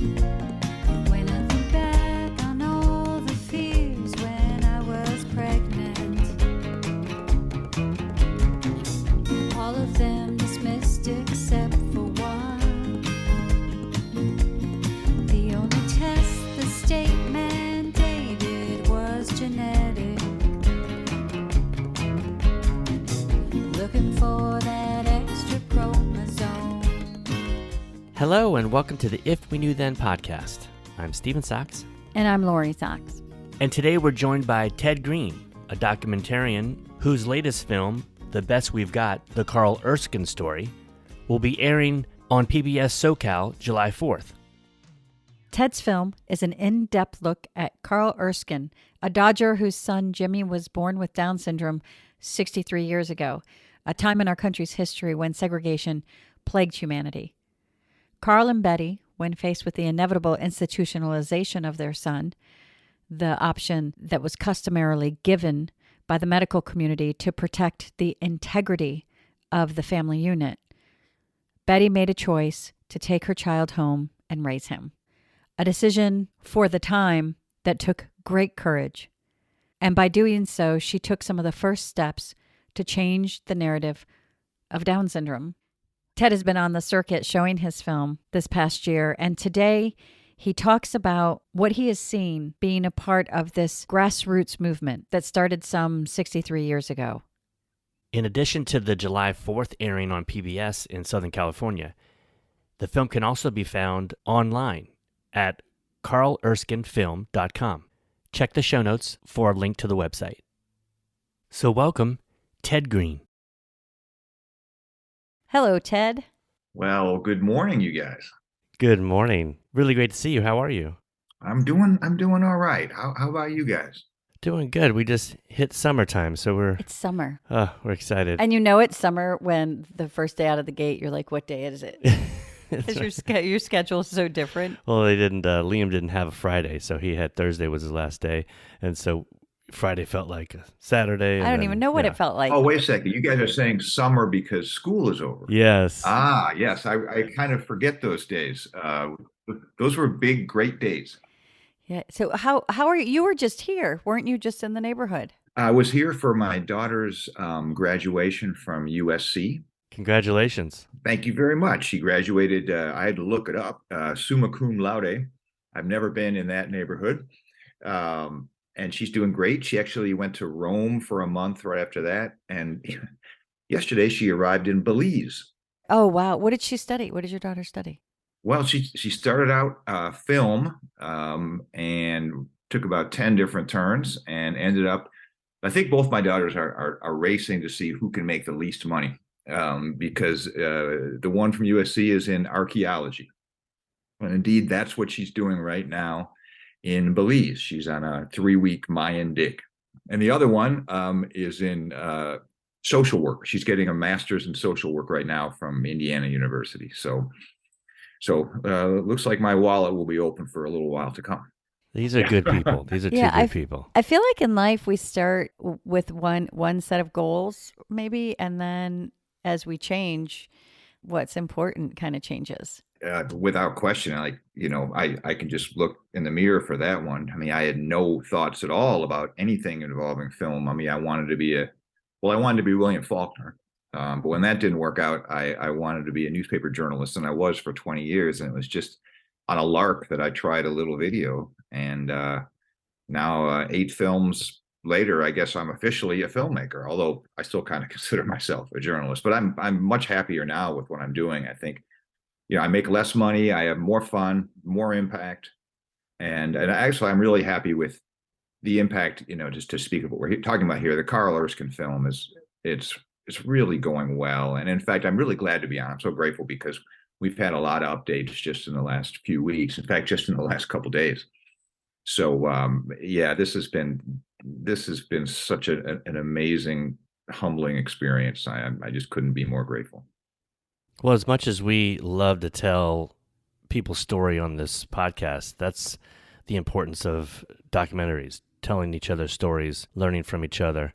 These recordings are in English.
When I think back on all the fears when I was pregnant, all of them dismissed except for one. The only test the state mandated was genetic. Looking for that extra chromosome. Hello and welcome to the If We Knew Then podcast. I'm Stephen Sachs. And I'm Lori Sachs. And today we're joined by Ted Green, a documentarian whose latest film, The Best We've Got, The Carl Erskine Story, will be airing on PBS SoCal July 4th. Ted's film is an in-depth look at Carl Erskine, a Dodger whose son Jimmie was born with Down syndrome 63 years ago, a time in our country's history when segregation plagued humanity. Carl and Betty, when faced with the inevitable institutionalization of their son, the option that was customarily given by the medical community to protect the integrity of the family unit, Betty made a choice to take her child home and raise him. A decision for the time that took great courage. And by doing so, she took some of the first steps to change the narrative of Down syndrome. Ted has been on the circuit showing his film this past year, and today he talks about what he has seen being a part of this grassroots movement that started some 63 years ago. In addition to the July 4th airing on PBS in Southern California, the film can also be found online at carlerskinefilm.com. Check the show notes for a link to the website. So welcome, Ted Green. Hello, Ted. Well, good morning, you guys. Good morning. Really great to see you. How are you? I'm doing all right. How about you guys? Doing good. We just hit summertime, so It's summer. we're excited. And you know it's summer when the first day out of the gate, you're like, what day is it? Because your schedule is so different. Well, they didn't. Liam didn't have a Friday, so he had Thursday was his last day, and so Friday felt like a Saturday. I don't even know what it felt like. Oh, wait a second. You guys are saying summer because school is over. Yes. Yes. I kind of forget those days. Those were big, great days. Yeah. So how are you? You were just here, weren't you? Just in the neighborhood. I was here for my daughter's graduation from USC. Congratulations. Thank you very much. She graduated. I had to look it up. Summa cum laude. I've never been in that neighborhood. And she's doing great. She actually went to Rome for a month right after that. And yesterday she arrived in Belize. Oh, wow. What did she study? What did your daughter study? Well, she started out film and took about 10 different turns and ended up, I think both my daughters are racing to see who can make the least money because the one from USC is in archaeology. And indeed, that's what she's doing right now in Belize. She's on a 3-week Mayan dig. And the other one is in social work. She's getting a master's in social work right now from Indiana University. So it looks like my wallet will be open for a little while to come. These are good people. These are two good people. I feel like in life we start with one set of goals maybe, and then as we change, what's important kind of changes. Without question, I can just look in the mirror for that one. I mean, I had no thoughts at all about anything involving film. I mean, I wanted to be William Faulkner. But when that didn't work out, I wanted to be a newspaper journalist, and I was for 20 years. And it was just on a lark that I tried a little video. And now 8 films later, I guess I'm officially a filmmaker, although I still kind of consider myself a journalist. But I'm much happier now with what I'm doing. I think, I make less money, I have more fun, more impact. And actually, I'm really happy with the impact, just to speak of what we're talking about here. The Carl Erskine film it's really going well. And in fact, I'm really glad to be on. I'm so grateful because we've had a lot of updates just in the last few weeks. In fact, just in the last couple of days. So this has been such an amazing, humbling experience. I just couldn't be more grateful. Well, as much as we love to tell people's story on this podcast, that's the importance of documentaries, telling each other's stories, learning from each other.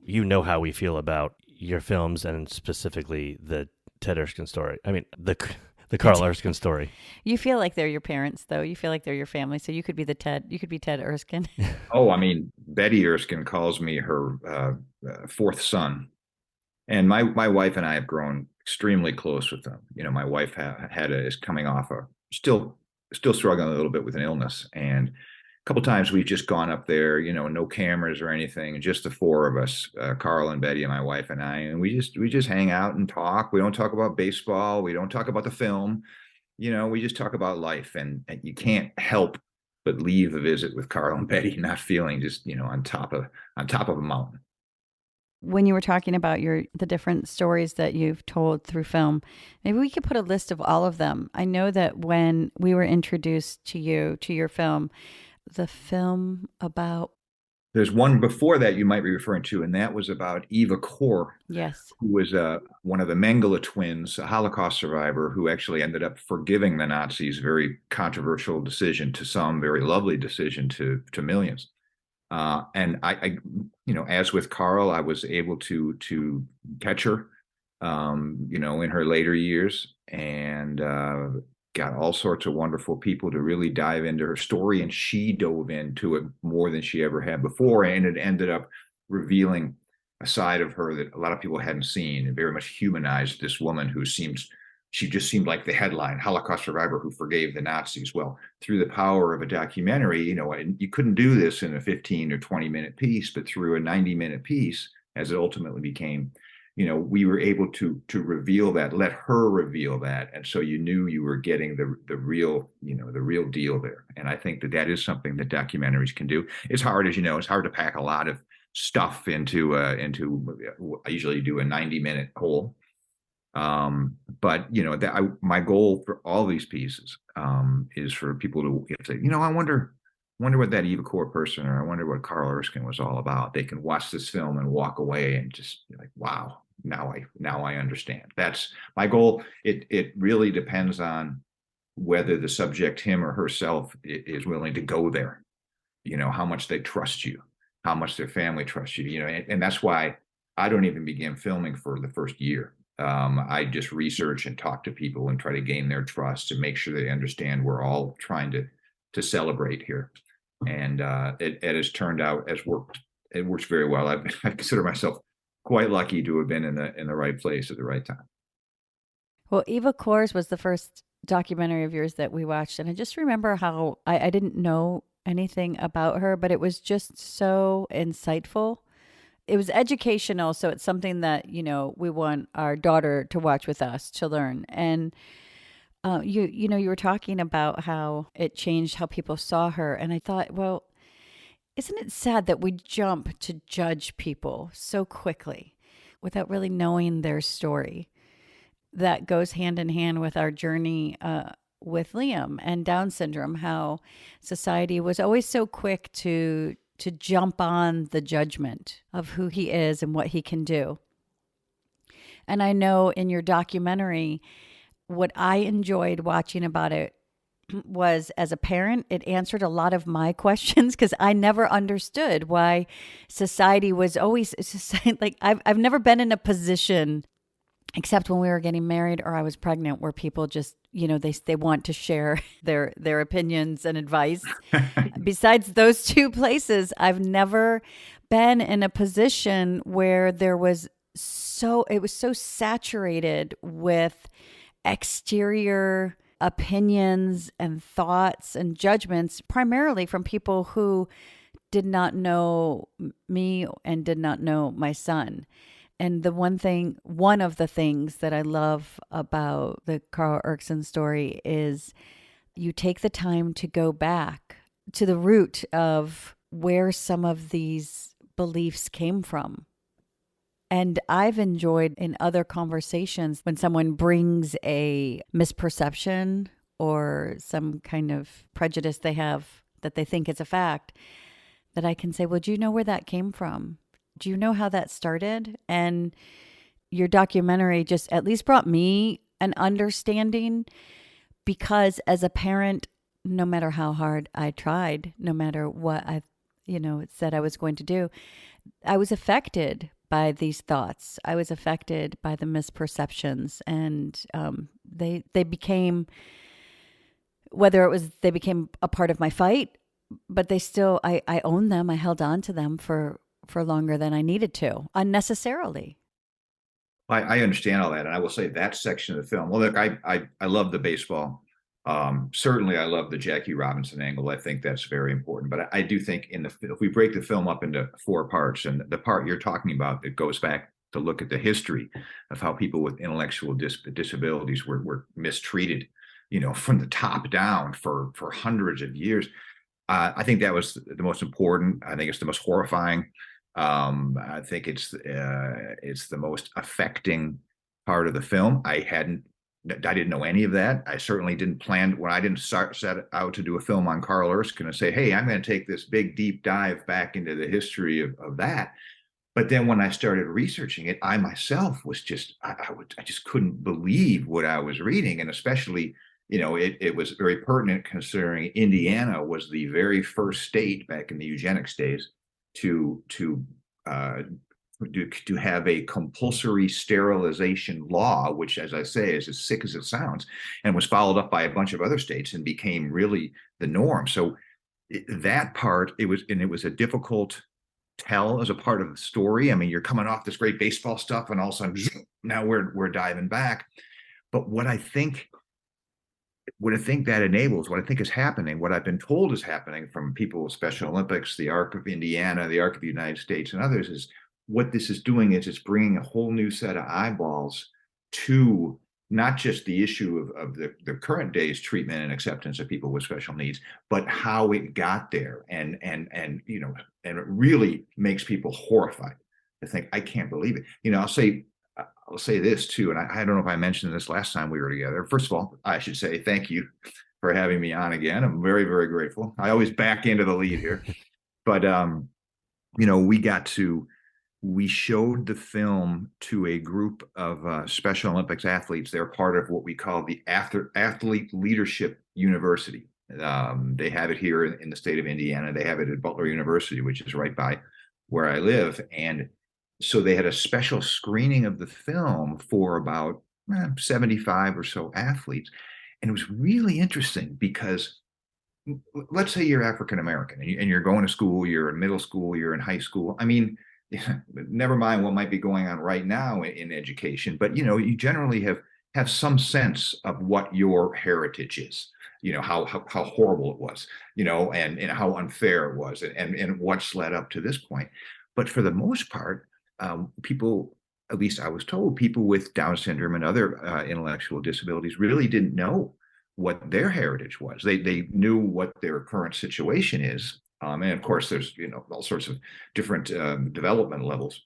You know how we feel about your films and specifically the Ted Erskine story. I mean, the The Carl Erskine Story. You feel like they're your parents, though. You feel like they're your family. So you could be you could be Ted Erskine. Oh, I mean, Betty Erskine calls me her fourth son. And my wife and I have grown extremely close with them. You know, my wife is coming off still struggling a little bit with an illness, and a couple times we've just gone up there. You know, no cameras or anything, just the four of us, Carl and Betty and my wife and I, and we just hang out and talk. We don't talk about baseball. We don't talk about the film. You know, we just talk about life, and you can't help but leave a visit with Carl and Betty not feeling just on top of a mountain. When you were talking about the different stories that you've told through film, maybe we could put a list of all of them. I know that when we were introduced to your film, the film about... There's one before that you might be referring to, and that was about Eva Kor. Yes. Who was one of the Mengele twins, a Holocaust survivor who actually ended up forgiving the Nazis. Very controversial decision to some, very lovely decision to millions. And I, as with Carl, I was able to catch her, in her later years, and got all sorts of wonderful people to really dive into her story, and she dove into it more than she ever had before, and it ended up revealing a side of her that a lot of people hadn't seen, and very much humanized this woman who she just seemed like the headline Holocaust survivor who forgave the Nazis. Well, through the power of a documentary, and you couldn't do this in a 15 or 20-minute piece, but through a 90-minute piece, as it ultimately became, we were able to reveal that, let her reveal that. And so you knew you were getting the real, the real deal there. And I think that is something that documentaries can do. It's hard, as you know, it's hard to pack a lot of stuff into I usually do a 90-minute whole. But my goal for all these pieces is for people to say, I wonder what that Eva Kor person, or I wonder what Carl Erskine was all about. They can watch this film and walk away and just be like, wow, now I understand. That's my goal. It really depends on whether the subject, him or herself, is willing to go there. How much they trust you, how much their family trusts you. And that's why I don't even begin filming for the first year. I just research and talk to people and try to gain their trust and make sure they understand we're all trying to celebrate here. And it has turned out it works very well. I consider myself quite lucky to have been in the right place at the right time. Well, Eva Kor's was the first documentary of yours that we watched, and I just remember how I didn't know anything about her, but it was just so insightful. It was educational, so it's something that, we want our daughter to watch with us to learn. And you were talking about how it changed how people saw her, and I thought, well, isn't it sad that we jump to judge people so quickly without really knowing their story? That goes hand in hand with our journey with Liam and Down syndrome, how society was always so quick to jump on the judgment of who he is and what he can do. And I know in your documentary, what I enjoyed watching about it was, as a parent, it answered a lot of my questions, because I never understood why society was always like, I've never been in a position, except when we were getting married or I was pregnant, where people just, they want to share their opinions and advice. Besides those two places, I've never been in a position where it was so saturated with exterior opinions and thoughts and judgments, primarily from people who did not know me and did not know my son. And one of the things that I love about the Carl Erskine story is you take the time to go back to the root of where some of these beliefs came from. And I've enjoyed in other conversations when someone brings a misperception or some kind of prejudice they have that they think is a fact, that I can say, well, do you know where that came from? Do you know how that started? And your documentary just at least brought me an understanding, because as a parent, no matter how hard I tried, no matter what I said I was going to do, I was affected by these thoughts. I was affected by the misperceptions and they became, whether it was they became a part of my fight, but they still, I owned them. I held on to them for longer than I needed to, unnecessarily. I understand all that, and I will say that section of the film. Well, look, I love the baseball. Certainly, I love the Jackie Robinson angle. I think that's very important. But I do think if we break the film up into 4 parts, and the part you're talking about that goes back to look at the history of how people with intellectual disabilities were mistreated, from the top down for hundreds of years. I think that was the most important. I think it's the most horrifying. I think it's the most affecting part of the film. I didn't know any of that. I certainly didn't plan when I didn't set out to do a film on Carl Erskine and say, hey, I'm going to take this big deep dive back into the history of that. But then when I started researching it, I myself was just I just couldn't believe what I was reading, and especially it was very pertinent considering Indiana was the very first state back in the eugenics days to have a compulsory sterilization law, which, as I say, is as sick as it sounds, and was followed up by a bunch of other states and became really the norm. So that part, it was a difficult tell as a part of the story. I mean, you're coming off this great baseball stuff, and all of a sudden, now we're diving back. But what I think that enables, what I think is happening, what I've been told is happening from people with Special Olympics, the Arc of Indiana, the Arc of the United States, and others, is what this is doing is it's bringing a whole new set of eyeballs to not just the issue of the current day's treatment and acceptance of people with special needs, but how it got there, and it really makes people horrified to think, I can't believe it. I'll say this too, and I don't know if I mentioned this last time we were together. First of all, I should say thank you for having me on again. I'm very, very grateful. I always back into the lead here, but we showed the film to a group of Special Olympics athletes. They're part of what we call the Athlete Leadership University. They have it here in the state of Indiana. They have it at Butler University, which is right by where I live. And so they had a special screening of the film for about 75 or so athletes. And it was really interesting because let's say you're African American and you're going to school, you're in middle school, you're in high school. I mean, never mind what might be going on right now in education, but you generally have some sense of what your heritage is, how horrible it was, and how unfair it was, and what's led up to this point. But for the most part, people, at least I was told, people with Down syndrome and other intellectual disabilities really didn't know what their heritage was. They knew what their current situation is. And of course, there's all sorts of different development levels,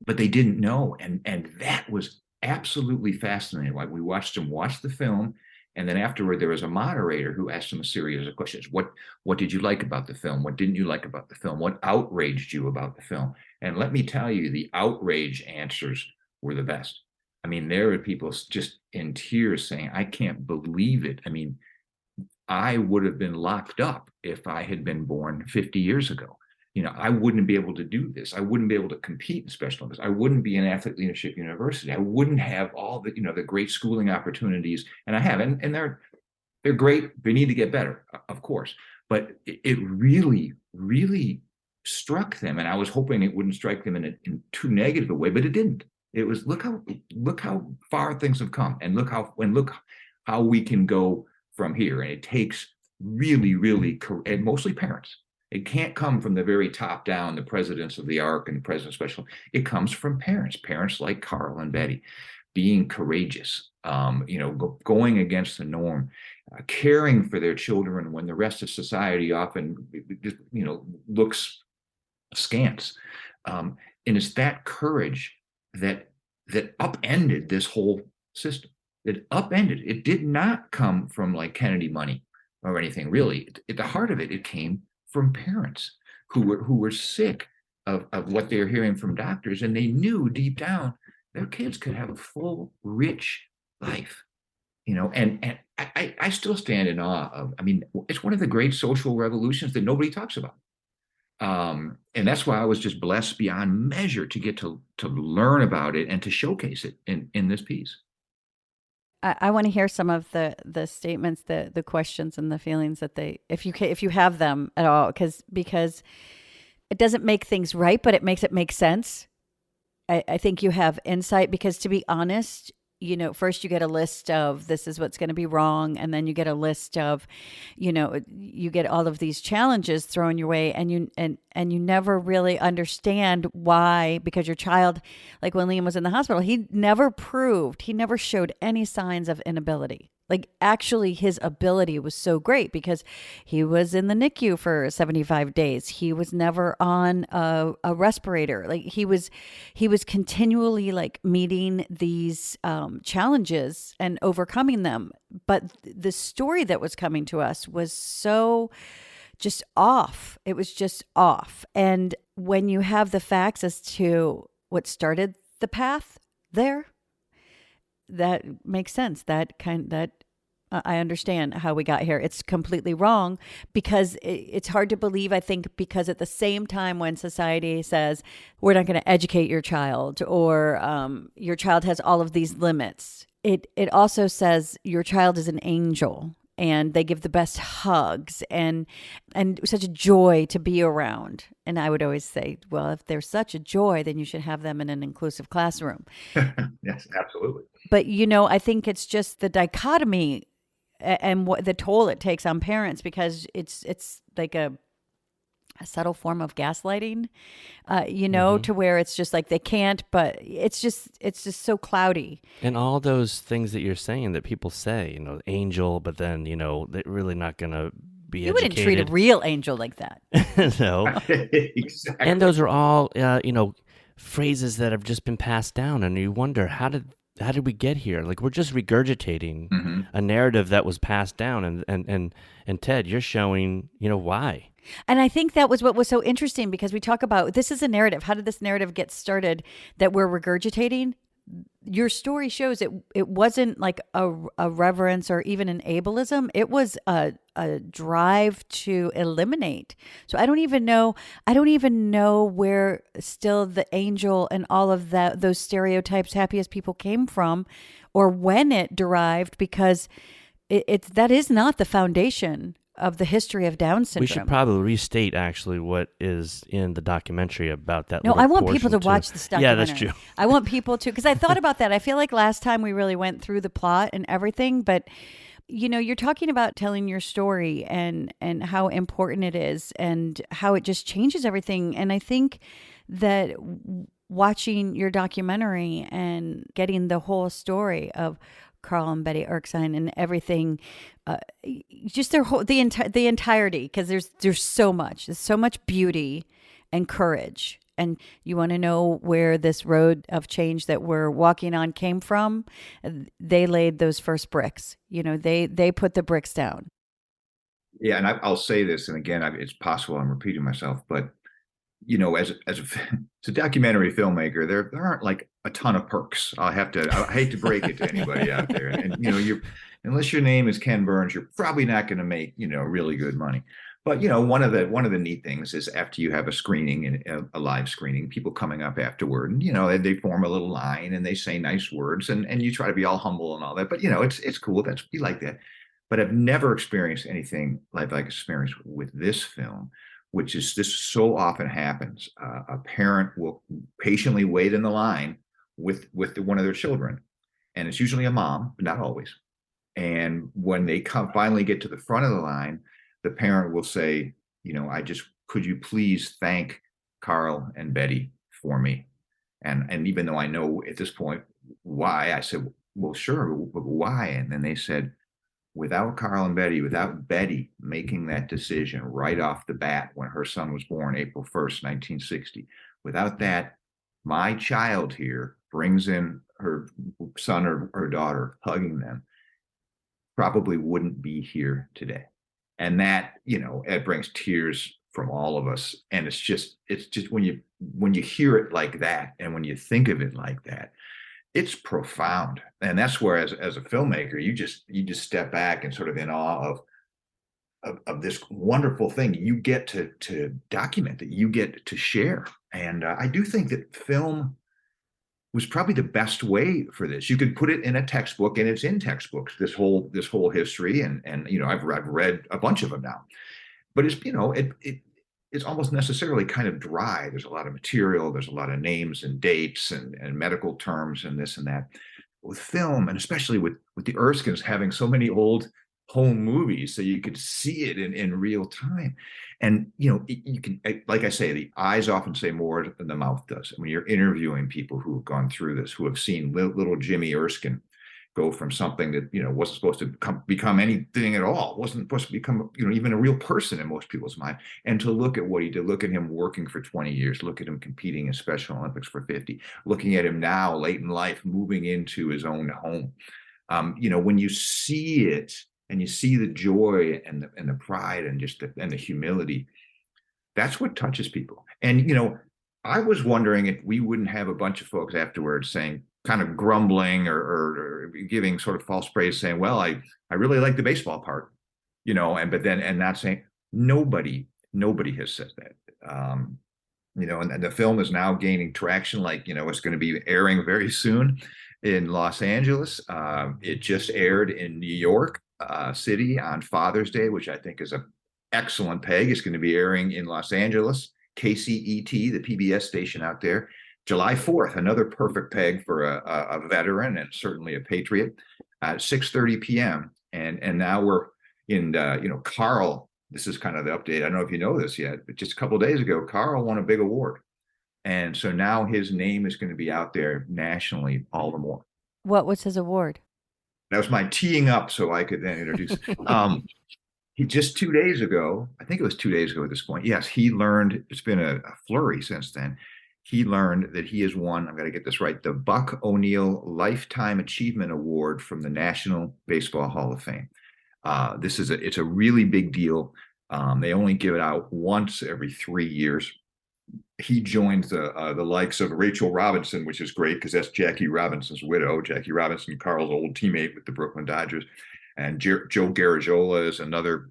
but they didn't know, and that was absolutely fascinating. Like, we watched them watch the film, and then afterward, there was a moderator who asked them a series of questions. What did you like about the film? What didn't you like about the film? What outraged you about the film? And let me tell you, the outrage answers were the best. I mean, there were people just in tears saying, I can't believe it. I mean, I would have been locked up if I had been born 50 years ago. I wouldn't be able to do this. I wouldn't be able to compete in Special Olympics. I wouldn't be in Athlete Leadership University. I wouldn't have all the, the great schooling opportunities. And I have, and they're great. They need to get better, of course. But it really, really struck them. And I was hoping it wouldn't strike them in too negative a way, but it didn't. It was, look how far things have come, and look how we can go from here. And it takes really, really, and mostly parents. It can't come from the very top down, the presidents of the ARC and the president special. It comes from parents like Carl and Betty, being courageous, going against the norm, caring for their children when the rest of society often, looks askance. And it's that courage that upended this whole system. It upended. It did not come from like Kennedy money or anything, really. At the heart of it, it came from parents who were sick of what they were hearing from doctors, and they knew deep down their kids could have a full, rich life. And I still stand in awe of. I mean, it's one of the great social revolutions that nobody talks about. And that's why I was just blessed beyond measure to get to learn about it and to showcase it in this piece. I want to hear some of the statements, the questions, and the feelings that if you have them at all, because it doesn't make things right, but it makes it make sense. I think you have insight because, to be honest, first you get a list of this is what's going to be wrong, and then you get a list of, you get all of these challenges thrown your way, and you never really understand why, because your child, like when Liam was in the hospital, he never showed any signs of inability. Like, actually, his ability was so great because he was in the NICU for 75 days. He was never on a respirator. Like, he was continually like meeting these challenges and overcoming them. But the story that was coming to us was so just off. It was just off. And when you have the facts as to what started the path there, that makes sense. I understand how we got here. It's completely wrong because it's hard to believe, I think, because at the same time when society says we're not going to educate your child, or your child has all of these limits, it also says your child is an angel and they give the best hugs and such a joy to be around. And I would always say, well, if they're such a joy, then you should have them in an inclusive classroom. Yes, absolutely. But, I think it's just the dichotomy and what the toll it takes on parents, because it's like a subtle form of gaslighting, to where it's just like they can't, but it's just so cloudy. And all those things that you're saying that people say, angel, but then, they're really not going to be You educated. wouldn't treat a real angel like that. No. Exactly. And those are all, phrases that have just been passed down. And you wonder, how did we get here? Like, we're just regurgitating a narrative that was passed down. And Ted, you're showing, why. And I think that was what was so interesting, because we talk about, this is a narrative. How did this narrative get started that we're regurgitating? Your story shows it wasn't like a reverence or even an ableism. It was a drive to eliminate. So I don't even know where still the angel and all of those stereotypes, happiest people, came from, or when it derived, because that is not the foundation of the history of Down syndrome. We should probably restate actually what is in the documentary about that. No, I want people to watch this documentary. Yeah, that's true. I want people to, because I thought about that. I feel like last time we really went through the plot and everything, but you're talking about telling your story and how important it is and how it just changes everything. And I think that watching your documentary and getting the whole story of Carl and Betty Erskine and everything, just the entirety, because there's so much beauty and courage, and you want to know where this road of change that we're walking on came from. They laid those first bricks. They put the bricks down. Yeah, and I'll say this, and again, it's possible I'm repeating myself, but as a documentary filmmaker, there aren't like a ton of perks. I hate to break it to anybody out there, and unless your name is Ken Burns, you're probably not going to make really good money. But one of the neat things is, after you have a screening and a live screening, people coming up afterward, and they form a little line and they say nice words, and you try to be all humble and all that. But it's cool. You like that. But I've never experienced anything like experienced with this film, which is, this so often happens. A parent will patiently wait in the line with one of their children, and it's usually a mom, but not always. And when they finally get to the front of the line, the parent will say, could you please thank Carl and Betty for me? And even though I know at this point why, I said, well, sure, but why? And then they said, without Carl and Betty, without Betty making that decision right off the bat when her son was born, April 1st, 1960, without that, my child here brings in her son or her daughter, hugging them, probably wouldn't be here today. And that, it brings tears from all of us. And it's just when you hear it like that, and when you think of it like that, it's profound. And that's where, as a filmmaker, you just step back and sort of in awe of this wonderful thing you get to document, that you get to share. And I do think that film was probably the best way for this. You could put it in a textbook, and it's in textbooks, this whole history. And I've read a bunch of them now. But it's almost necessarily kind of dry. There's a lot of material, there's a lot of names and dates and medical terms and this and that. With film, and especially with the Erskines having so many old home movies, so you could see it in real time. And you can, like I say, the eyes often say more than the mouth does. When you're interviewing people who have gone through this, who have seen little Jimmie Erskine go from something that wasn't supposed to become anything at all, wasn't supposed to become even a real person in most people's mind, and to look at what he did, look at him working for 20 years, look at him competing in Special Olympics for 50, looking at him now late in life moving into his own home. When you see it and you see the joy and the pride and just the humility, that's what touches people. And I was wondering if we wouldn't have a bunch of folks afterwards saying, kind of grumbling or giving sort of false praise, saying, well, I really like the baseball part, and not saying. Nobody has said that. And the film is now gaining traction. Like, it's going to be airing very soon in Los Angeles. It just aired in New York City on Father's Day, which I think is an excellent peg. It's going to be airing in Los Angeles, KCET, the PBS station out there, July 4th, another perfect peg for a veteran and certainly a patriot, at 6:30 p.m. And now we're in, Carl, this is kind of the update. I don't know if you know this yet, but just a couple of days ago, Carl won a big award. And so now his name is going to be out there nationally all the more. What was his award? That was my teeing up so I could then introduce. He just 2 days ago, I think it was 2 days ago at this point. Yes, he learned, it's been a flurry since then. He learned that he has won, I'm going to get this right, the Buck O'Neil Lifetime Achievement Award from the National Baseball Hall of Fame. It's a really big deal. They only give it out once every 3 years. He joins the likes of Rachel Robinson, which is great because that's Jackie Robinson's widow. Jackie Robinson, Carl's old teammate with the Brooklyn Dodgers. And Joe Garagiola is another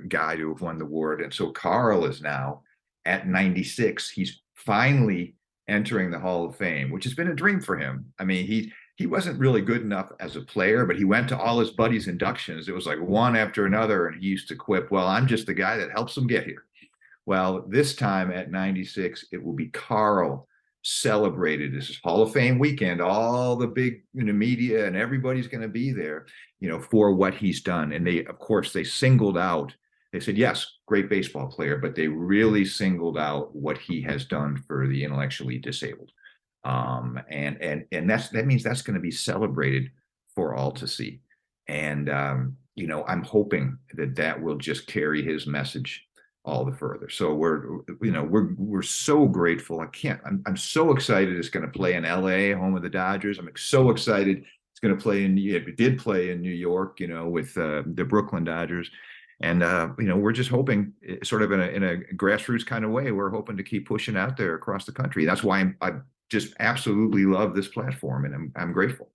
guy who have won the award. And so Carl is now at 96. He's finally entering the Hall of Fame, which has been a dream for him. I mean, he wasn't really good enough as a player, but he went to all his buddies' inductions. It was like one after another, and he used to quip, well, I'm just the guy that helps them get here. Well, this time at 96, it will be Carl celebrated. This is Hall of Fame weekend. All the big media and everybody's going to be there, for what he's done. And they singled out. They said, yes, great baseball player, but they really singled out what he has done for the intellectually disabled. And that means that's going to be celebrated for all to see. And, I'm hoping that will just carry his message all the further. So we're so grateful. I'm so excited it's going to play in LA, home of the Dodgers. I'm so excited it's going to play it did play in New York, with the Brooklyn Dodgers. And, we're just hoping, sort of in a grassroots kind of way, we're hoping to keep pushing out there across the country. That's why I just absolutely love this platform, and I'm grateful.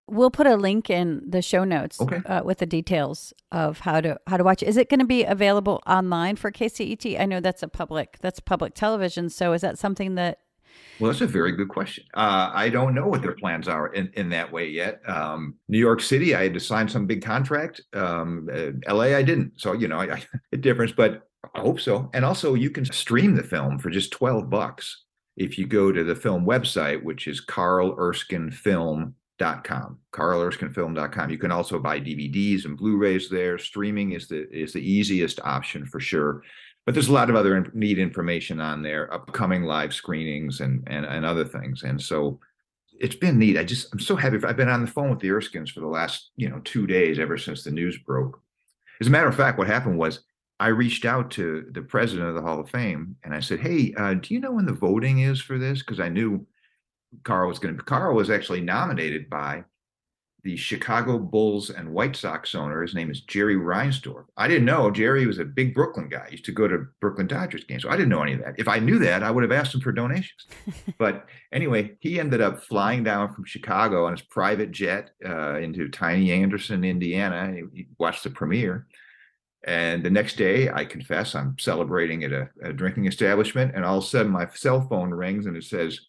We'll put a link in the show notes, okay, with the details of how to watch it. Is it going to be available online for KCET? I know that's public television. So is that something that? Well, that's a very good question. I don't know what their plans are in that way yet. New York City, I had to sign some big contract. LA, I didn't. So, a difference, but I hope so. And also you can stream the film for just $12 if you go to the film website, which is carlerskinefilm.com, carlerskinefilm.com. You can also buy DVDs and Blu-rays there. Streaming is the easiest option for sure. But there's a lot of other neat information on there, upcoming live screenings and other things. And so it's been neat. I'm so happy. I've been on the phone with the Erskines for the last, 2 days, ever since the news broke. As a matter of fact, what happened was I reached out to the president of the Hall of Fame and I said, hey, do you know when the voting is for this? Because I knew Carl was actually nominated by the Chicago Bulls and White Sox owner. His name is Jerry Reinsdorf. I didn't know Jerry was a big Brooklyn guy. He used to go to Brooklyn Dodgers games. So I didn't know any of that. If I knew that, I would have asked him for donations. But anyway, he ended up flying down from Chicago on his private jet into tiny Anderson, Indiana. He watched the premiere. And the next day, I confess, I'm celebrating at a drinking establishment. And all of a sudden, my cell phone rings and it says,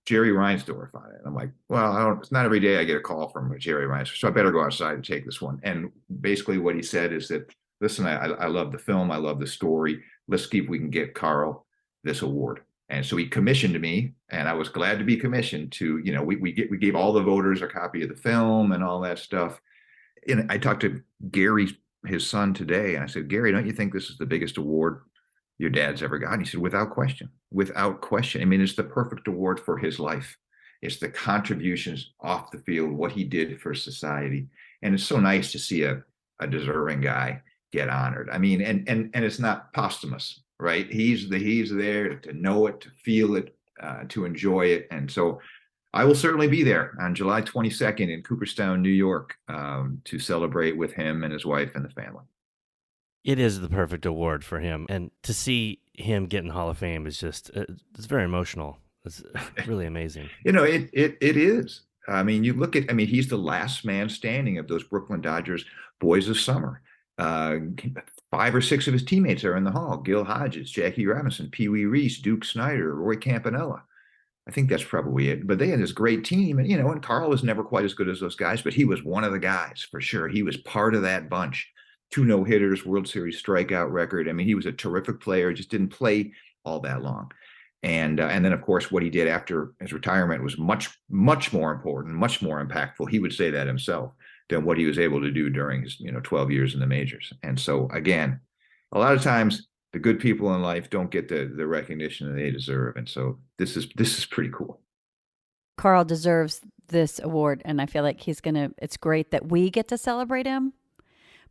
Jerry Reinsdorf on it. And I'm like, well, it's not every day I get a call from Jerry Reinsdorf, so I better go outside and take this one. And basically what he said is that, listen, I love the film. I love the story. Let's see if we can get Carl this award. And so he commissioned me, and I was glad to be commissioned to, we gave all the voters a copy of the film and all that stuff. And I talked to Gary, his son, today, and I said, Gary, don't you think this is the biggest award your dad's ever gotten? He said, without question, without question. I mean, it's the perfect award for his life. It's the contributions off the field, what he did for society. And it's so nice to see a deserving guy get honored. I mean, and it's not posthumous, right? He's there to know it, to feel it, to enjoy it. And so I will certainly be there on July 22nd in Cooperstown, New York, to celebrate with him and his wife and the family. It is the perfect award for him. And to see him get in Hall of Fame is just, it's very emotional. It's really amazing. It is. I mean, he's the last man standing of those Brooklyn Dodgers boys of summer. 5 or 6 of his teammates are in the hall: Gil Hodges, Jackie Robinson, Pee Wee Reese, Duke Snider, Roy Campanella. I think that's probably it. But they had this great team. And Carl was never quite as good as those guys, but he was one of the guys for sure. He was part of that bunch. 2 no-hitters, World Series strikeout record. I mean, he was a terrific player, just didn't play all that long. And then, of course, what he did after his retirement was much, much more important, much more impactful. He would say that himself, than what he was able to do during his 12 years in the majors. And so, again, a lot of times the good people in life don't get the recognition that they deserve. And so this is pretty cool. Carl deserves this award, and I feel like it's great that we get to celebrate him.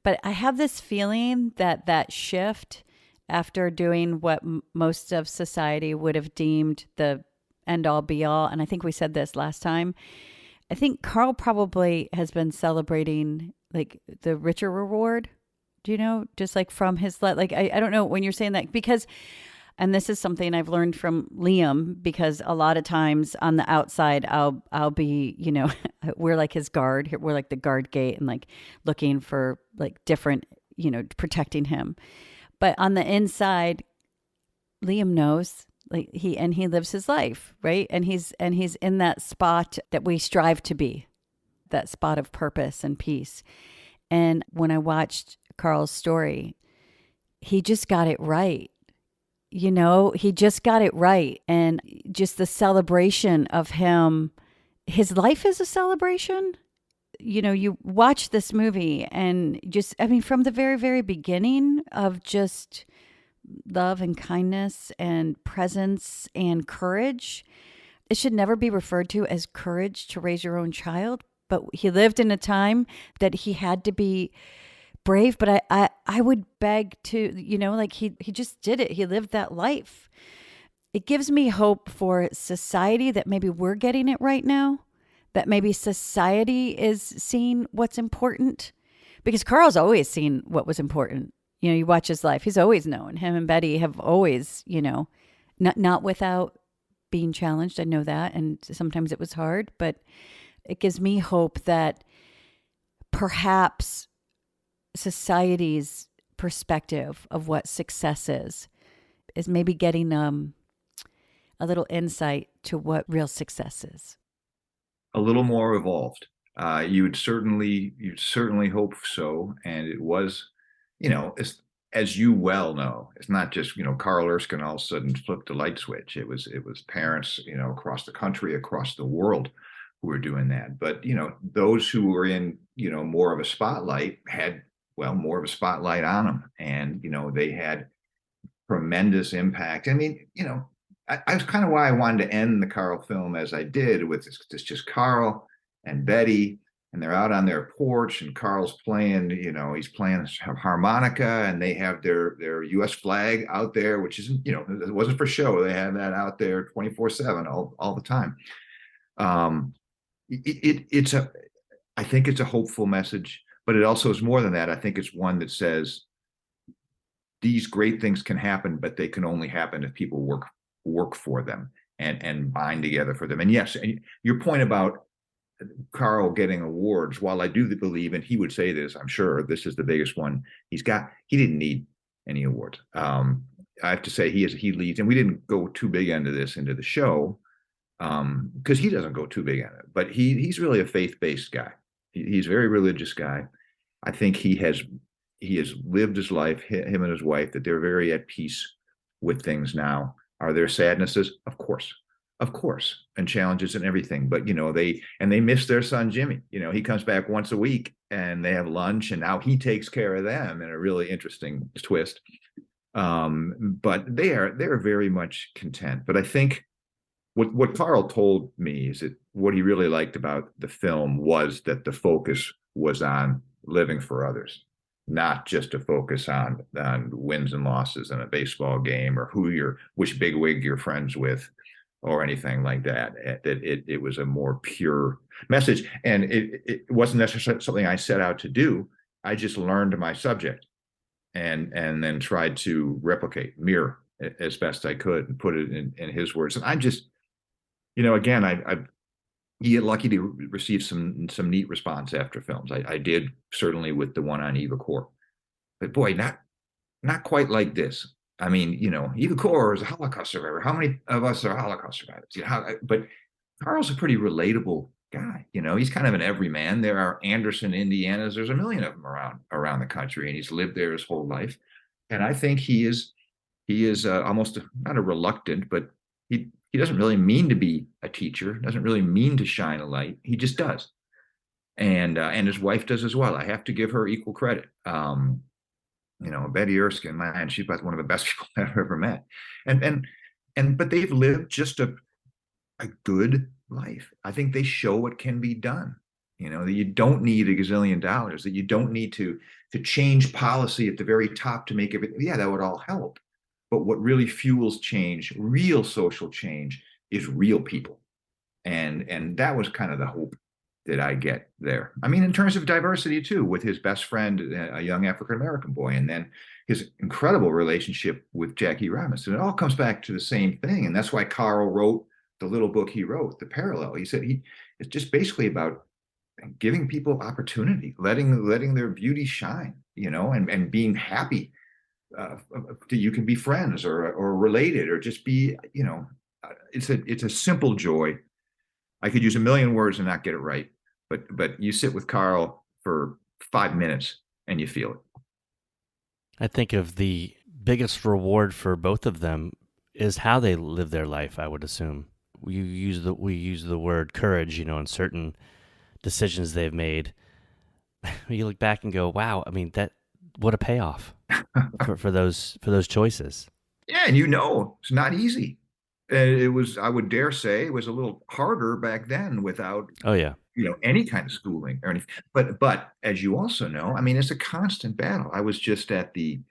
But I have this feeling that shift after doing what most of society would have deemed the end all be all, and I think we said this last time, I think Carl probably has been celebrating like the Richer reward, just like from his, like, I don't know when you're saying that, because, and this is something I've learned from Liam, because a lot of times on the outside, I'll be, we're like his guard. We're like the guard gate and like looking for like different, protecting him. But on the inside, Liam knows, like he lives his life, right? And he's in that spot that we strive to be, that spot of purpose and peace. And when I watched Carl's story, he just got it right. He just got it right. And just the celebration of him, his life is a celebration. You watch this movie and from the very, very beginning of just love and kindness and presence and courage, it should never be referred to as courage to raise your own child. But he lived in a time that he had to be brave, but I would beg to, like he just did it. He lived that life. It gives me hope for society that maybe we're getting it right now, that maybe society is seeing what's important, because Carl's always seen what was important. You watch his life. He's always known. Him and Betty have always, not without being challenged. I know that. And sometimes it was hard, but it gives me hope that perhaps society's perspective of what success is maybe getting a little insight to what real success is. A little more evolved. You'd certainly hope so. And it was, as you well know, it's not just, Carl Erskine all of a sudden flipped a light switch. It was parents, across the country, across the world who were doing that. But, those who were in, more of a spotlight had, more of a spotlight on them. And, they had tremendous impact. I mean, I was kind of why I wanted to end the Carl film as I did, with this just Carl and Betty, and they're out on their porch, and Carl's playing, he's playing a harmonica, and they have their U.S. flag out there, which isn't, it wasn't for show. They had that out there 24/7 all the time. I think it's a hopeful message, but it also is more than that. I think it's one that says these great things can happen, but they can only happen if people work for them and bind together for them. And yes, and your point about Carl getting awards, while I do believe, and he would say this, I'm sure this is the biggest one he didn't need any awards. I have to say he leads, and we didn't go too big into the show, because he doesn't go too big on it, but he's really a faith-based guy. He's a very religious guy. I think he has lived his life, him and his wife, that they're very at peace with things now. Are there sadnesses? Of course, and challenges and everything. But they miss their son Jimmie. He comes back once a week, and they have lunch, and now he takes care of them in a really interesting twist. But they're very much content. But I think what Carl told me is that what he really liked about the film was that the focus was on living for others, not just to focus on wins and losses in a baseball game or which bigwig you're friends with or anything like that. That it was a more pure message, and it wasn't necessarily something I set out to do. I just learned my subject and then tried to mirror as best I could and put it in his words. And I just, again, I get lucky to receive some neat response after films. I did, certainly, with the one on Eva Kor, but boy, not quite like this. I mean, Eva Kor is a Holocaust survivor. How many of us are Holocaust survivors? But Carl's a pretty relatable guy. He's kind of an everyman. There are Anderson, Indianas. There's a million of them around the country, and he's lived there his whole life. And I think he is almost not a reluctant, but he doesn't really mean to be a teacher. Doesn't really mean to shine a light. He just does, and his wife does as well. I have to give her equal credit. Betty Erskine, man, she's one of the best people I've ever met, but they've lived just a good life. I think they show what can be done. That you don't need a gazillion dollars, that you don't need to change policy at the very top to make everything. Yeah, that would all help. But what really fuels change, real social change, is real people. And that was kind of the hope that I get there. I mean, in terms of diversity too, with his best friend, a young African-American boy, and then his incredible relationship with Jackie Robinson. It all comes back to the same thing. And that's why Carl wrote the little book he wrote, The Parallel. He said it's just basically about giving people opportunity, letting their beauty shine, and being happy that you can be friends or related or just be, it's a simple joy. I could use a million words and not get it right, but you sit with Carl for 5 minutes and you feel it. I think of the biggest reward for both of them is how they live their life, I would assume. We use the word courage, in certain decisions they've made. You look back and go, wow, I mean, what a payoff for those choices. Yeah, and it's not easy. It was, I would dare say, it was a little harder back then without any kind of schooling or anything. But as you also know, I mean, it's a constant battle. I was just at the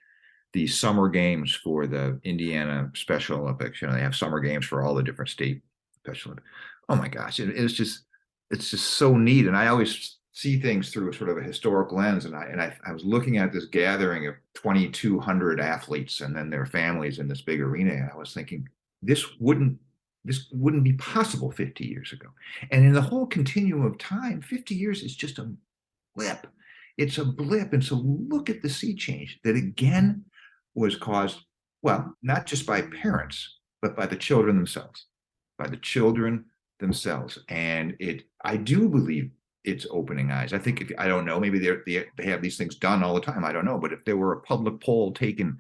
summer games for the Indiana Special Olympics. They have summer games for all the different state Special Olympics. Oh my gosh, it's just so neat. And I always see things through sort of a historical lens. And I was looking at this gathering of 2,200 athletes and then their families in this big arena. And I was thinking, this wouldn't be possible 50 years ago. And in the whole continuum of time, 50 years is just a blip. It's a blip. And so look at the sea change that again was caused, well, not just by parents, but by the children themselves. And I do believe it's opening eyes. I think I don't know, maybe they have these things done all the time. I don't know. But if there were a public poll taken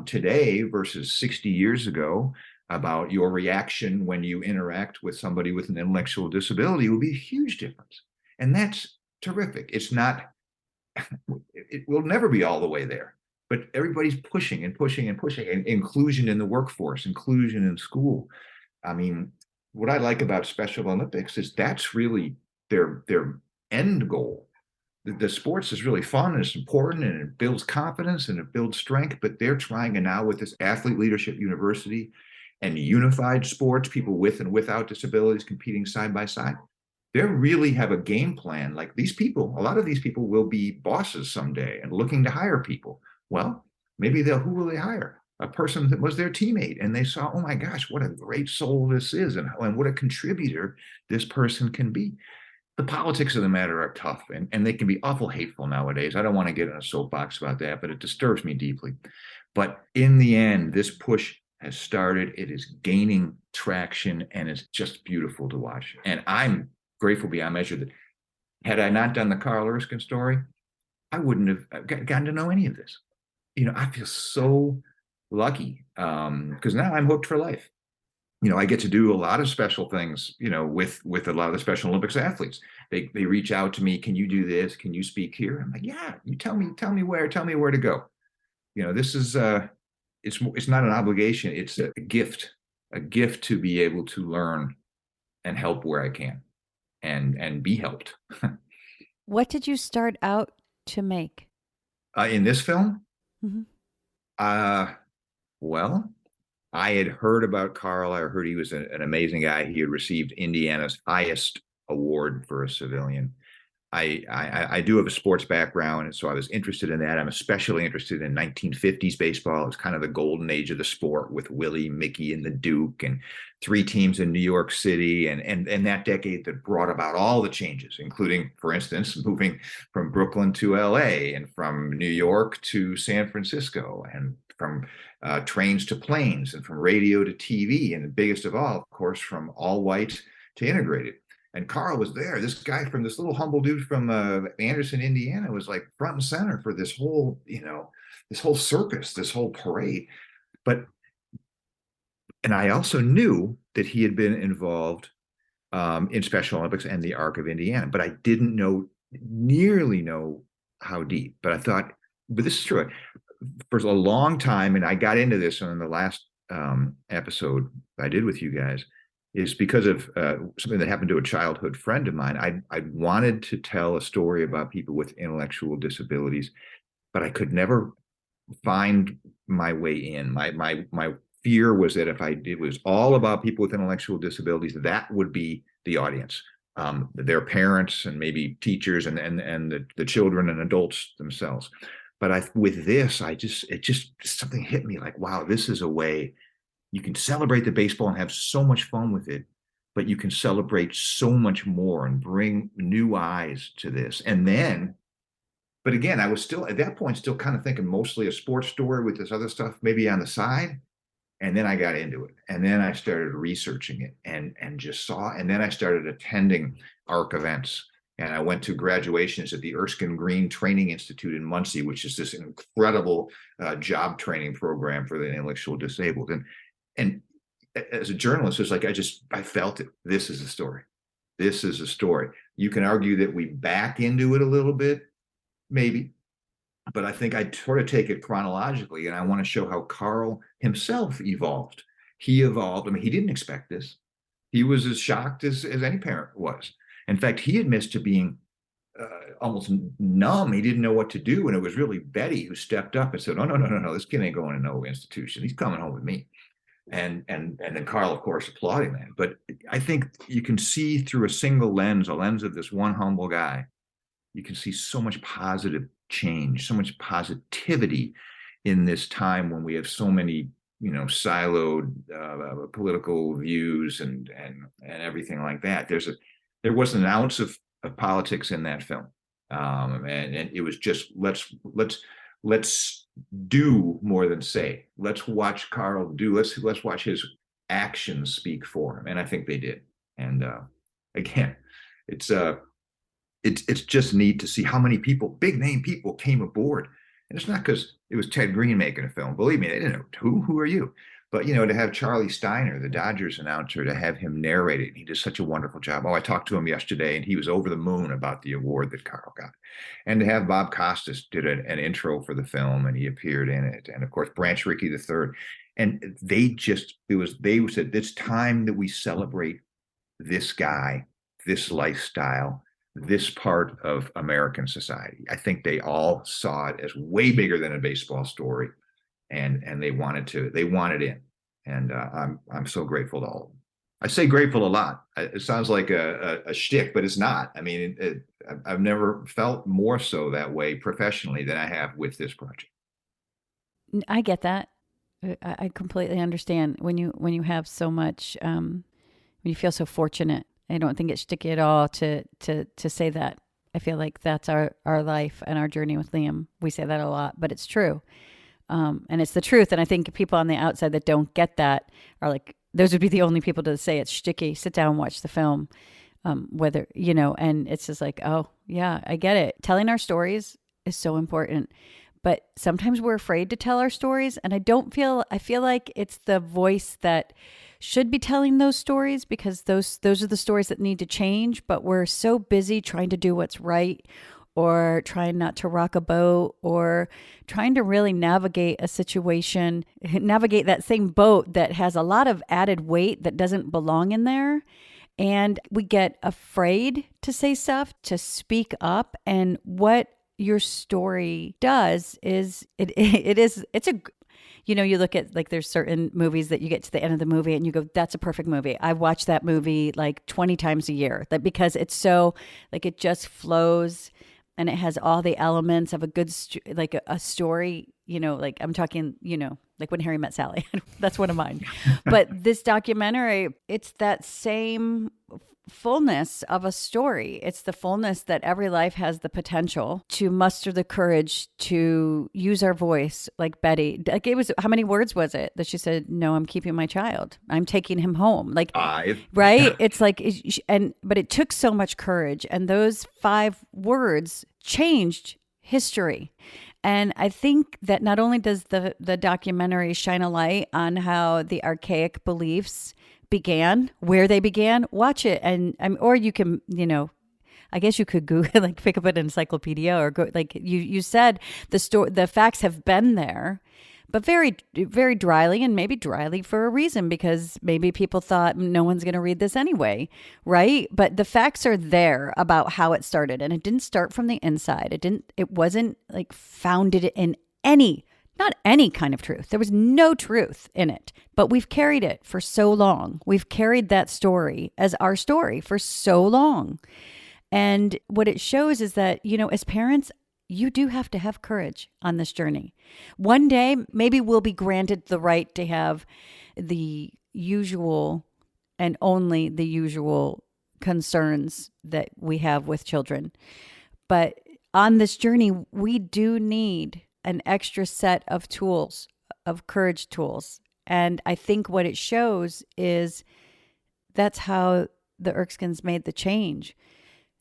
today versus 60 years ago about your reaction when you interact with somebody with an intellectual disability, it would be a huge difference. And that's terrific. It will never be all the way there, but everybody's pushing and pushing and pushing, and inclusion in the workforce, inclusion in school. I mean, what I like about Special Olympics is that's really their end goal. The sports is really fun and it's important and it builds confidence and it builds strength, but they're trying to now, with this athlete leadership university and unified sports, people with and without disabilities competing side by side, they really have a game plan. Like a lot of these people will be bosses someday and looking to hire people. Well, maybe who will they hire? A person that was their teammate and they saw, oh my gosh, what a great soul this is and what a contributor this person can be. The politics of the matter are tough and they can be awful hateful nowadays. I don't want to get in a soapbox about that, but it disturbs me deeply. But in the end, this push has started. It is gaining traction, and it's just beautiful to watch. And I'm grateful beyond measure that had I not done the Carl Erskine story, I wouldn't have gotten to know any of this. I feel so lucky because now I'm hooked for life. I get to do a lot of special things, with a lot of the Special Olympics athletes. They reach out to me, can you do this? Can you speak here? I'm like, yeah, you tell me where to go. This is it's not an obligation, it's a gift to be able to learn and help where I can and be helped. What did you start out to make? In this film, Mm-hmm. well, I had heard about Carl. I heard he was an amazing guy. He had received Indiana's highest award for a civilian. I do have a sports background, and so I was interested in that. I'm especially interested in 1950s baseball. It's kind of the golden age of the sport with Willie, Mickey, and the Duke, and three teams in New York City, and that decade that brought about all the changes, including, for instance, moving from Brooklyn to LA, and from New York to San Francisco, and from trains to planes, and from radio to TV, and the biggest of all, of course, from all white to integrated. And Carl was there. This guy from this little humble dude from Anderson, Indiana, was like front and center for this whole, this whole circus, this whole parade. And I also knew that he had been involved in Special Olympics and the Arc of Indiana, but I didn't nearly know how deep. But I thought, but this is true. For a long time, and I got into this on the last episode I did with you guys, is because of something that happened to a childhood friend of mine. I wanted to tell a story about people with intellectual disabilities, but I could never find my way in. My fear was that if it was all about people with intellectual disabilities, that would be the audience, their parents and maybe teachers and the children and adults themselves. But with this, something hit me like, wow, this is a way you can celebrate the baseball and have so much fun with it, but you can celebrate so much more and bring new eyes to this. But again, I was still at that point, still kind of thinking mostly a sports story with this other stuff maybe on the side. And then I got into it, and then I started researching it and just saw, and then I started attending ARC events. And I went to graduations at the Erskine Green Training Institute in Muncie, which is this incredible job training program for the intellectually disabled. And as a journalist, it's like I felt it. This is a story. This is a story. You can argue that we back into it a little bit, maybe, but I think I sort of take it chronologically, and I want to show how Carl himself evolved. He evolved. I mean, he didn't expect this. He was as shocked as any parent was. In fact, he admits to being almost numb. He didn't know what to do, and it was really Betty who stepped up and said, "Oh, no, this kid ain't going to no institution. He's coming home with me." And then Carl, of course, applauding that. But I think you can see through a single lens, a lens of this one humble guy, you can see so much positive change, so much positivity in this time when we have so many, siloed political views and everything like that. There wasn't an ounce of politics in that film, and it was just let's do more than say. Let's watch Carl do. Let's watch his actions speak for him, and I think they did. And again, it's just neat to see how many people, big name people, came aboard. And it's not because it was Ted Green making a film. Believe me, they didn't know who are you. But to have Charlie Steiner, the Dodgers announcer, to have him narrate it, he did such a wonderful job. Oh, I talked to him yesterday, and he was over the moon about the award that Carl got. And to have Bob Costas did an intro for the film, and he appeared in it, and of course Branch Rickey III, and they said it's time that we celebrate this guy, this lifestyle, this part of American society. I think they all saw it as way bigger than a baseball story. And they wanted in, and I'm so grateful to all of them. I say grateful a lot. It sounds like a shtick, but it's not. I mean, I've never felt more so that way professionally than I have with this project. I get that. I completely understand when you have so much, when you feel so fortunate. I don't think it's sticky at all to say that. I feel like that's our life and our journey with Liam. We say that a lot, but it's true. And it's the truth. And I think people on the outside that don't get that are like, those would be the only people to say it's shticky. Sit down and watch the film. Whether, and it's just like, oh, yeah, I get it. Telling our stories is so important. But sometimes we're afraid to tell our stories. And I feel like it's the voice that should be telling those stories, because those are the stories that need to change. But we're so busy trying to do what's right, or trying not to rock a boat, or trying to really navigate a situation, navigate that same boat that has a lot of added weight that doesn't belong in there. And we get afraid to say stuff, to speak up. And what your story does is you look at, like, there's certain movies that you get to the end of the movie and you go, that's a perfect movie. I watch that movie like 20 times a year, that because it's so, like, it just flows and it has all the elements of a good, like a story, like I'm talking, like When Harry Met Sally. That's one of mine. But this documentary, it's that same fullness of a story. It's the fullness that every life has the potential to muster the courage to use our voice, like Betty. Like, it was, how many words was it that she said, no, I'm keeping my child. I'm taking him home. Like, 5. Right? It's like, but it took so much courage. And those 5 words changed history. And I think that not only does the documentary shine a light on how the archaic beliefs began, where they began, watch it. And or you can, I guess you could Google, like, pick up an encyclopedia, or go, like you said, the facts have been there, but very, very dryly, and maybe dryly for a reason, because maybe people thought no one's going to read this anyway, right? But the facts are there about how it started, and it didn't start from the inside. It wasn't like founded in not any kind of truth. There was no truth in it, but we've carried it for so long. We've carried that story as our story for so long. And what it shows is that, as parents, you do have to have courage on this journey. One day, maybe we'll be granted the right to have the usual and only the usual concerns that we have with children. But on this journey, we do need an extra set of tools, of courage tools. And I think what it shows is that's how the Erskines made the change.